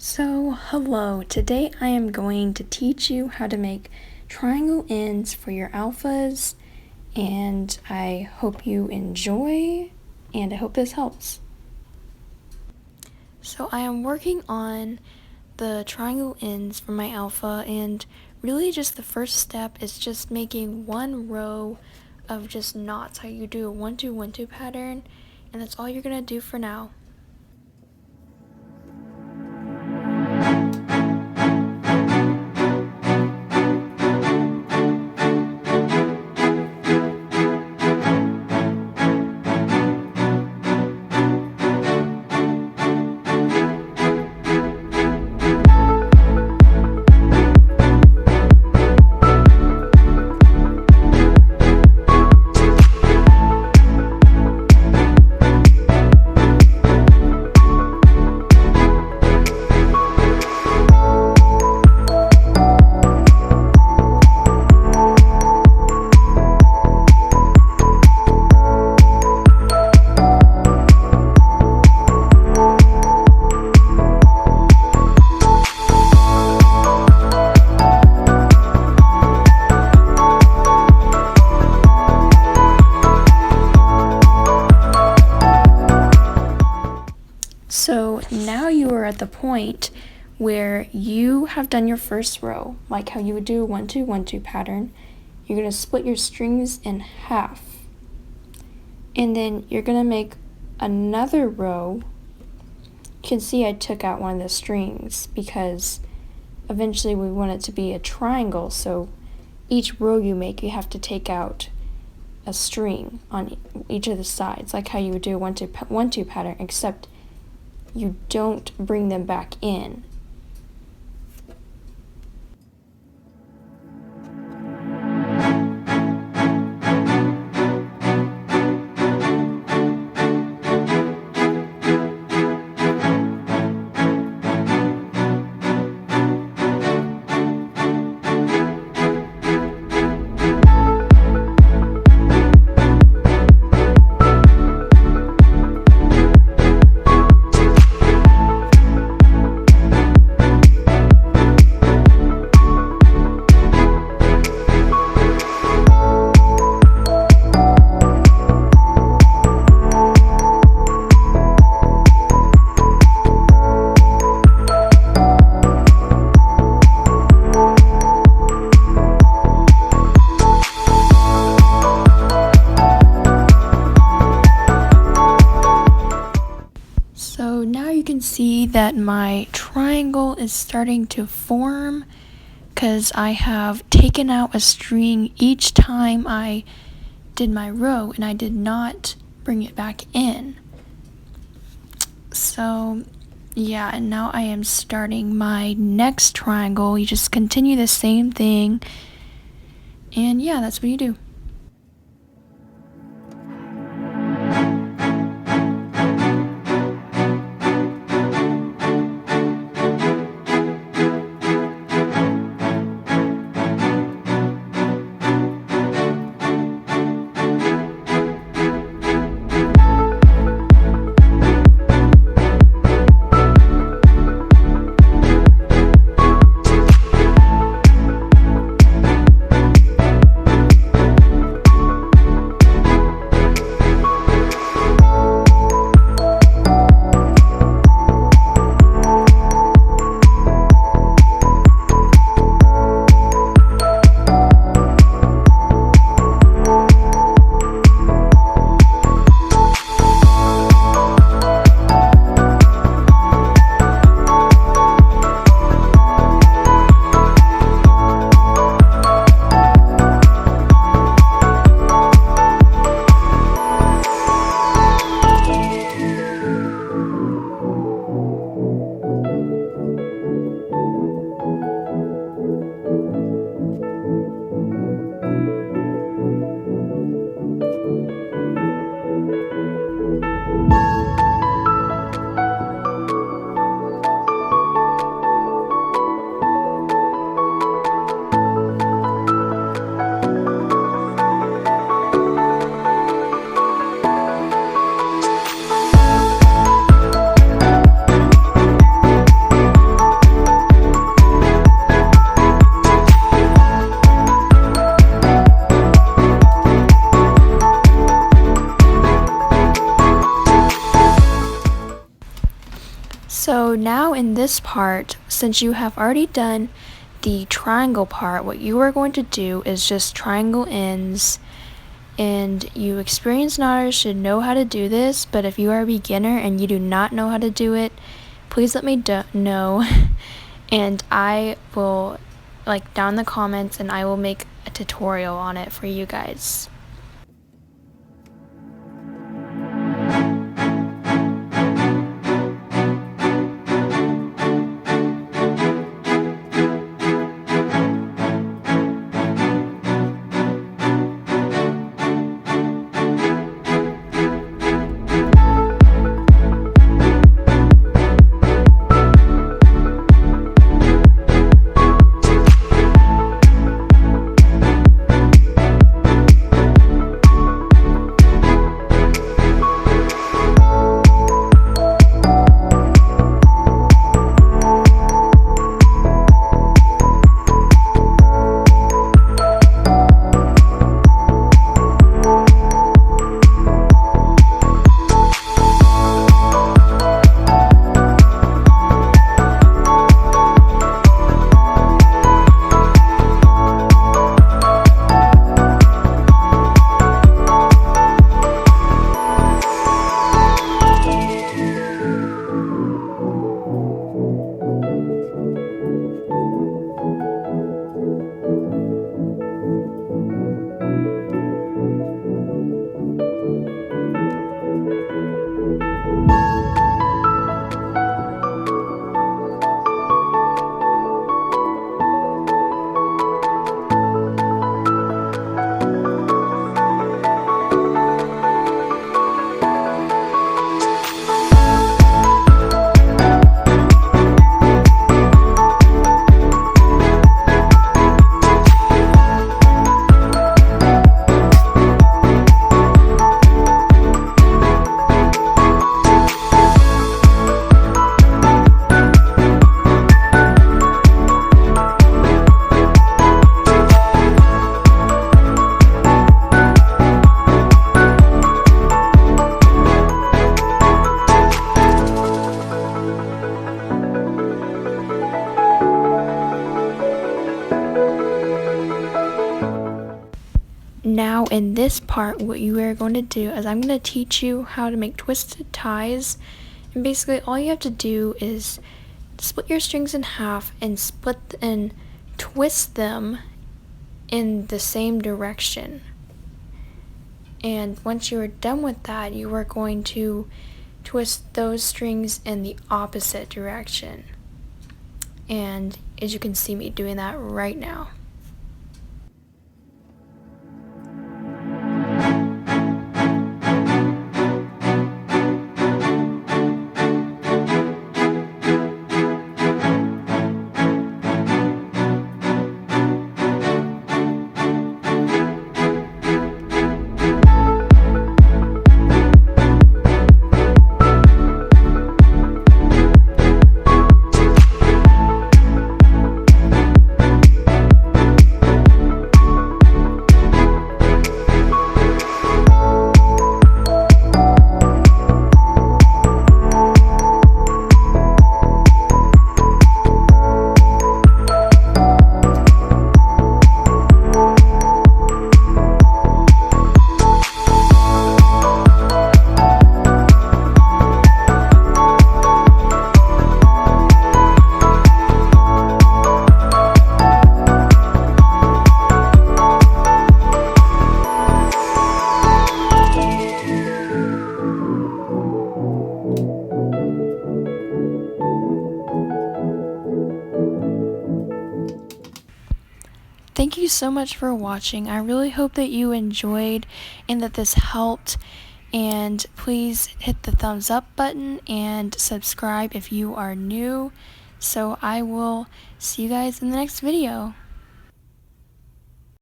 So, hello. Today I am going to teach you how to make triangle ends for your alphas, and I hope you enjoy, and I hope this helps. So, I am working on the triangle ends for my alpha, and really just the first step is just making one row of just knots, how you do a 1 2 1 2 pattern, and that's all you're going to do for now. So now you are at the point where you have done your first row, like how you would do a 1 2 1 2 pattern. You're going to split your strings in half, and then you're going to make another row. You can see I took out one of the strings because eventually we want it to be a triangle, so each row you make, you have to take out a string on each of the sides, like how you would do a 1 2 1 2 pattern, except you don't bring them back in. So now you can see that my triangle is starting to form because I have taken out a string each time I did my row, and I did not bring it back in. So yeah, and now I am starting my next triangle. You just continue the same thing, and yeah, that's what you do. So now in this part, since you have already done the triangle part, what you are going to do is just triangle ends, and you experienced knotters should know how to do this, but if you are a beginner and you do not know how to do it, please let me know and I will down in the comments, and I will make a tutorial on it for you guys. Now in this part, what you are going to do is I'm going to teach you how to make twisted ties, and basically all you have to do is split your strings in half and twist them in the same direction. And once you are done with that, you are going to twist those strings in the opposite direction. And as you can see me doing that right now. Thank you so much for watching. I really hope that you enjoyed and that this helped. And please hit the thumbs up button and subscribe if you are new. So I will see you guys in the next video.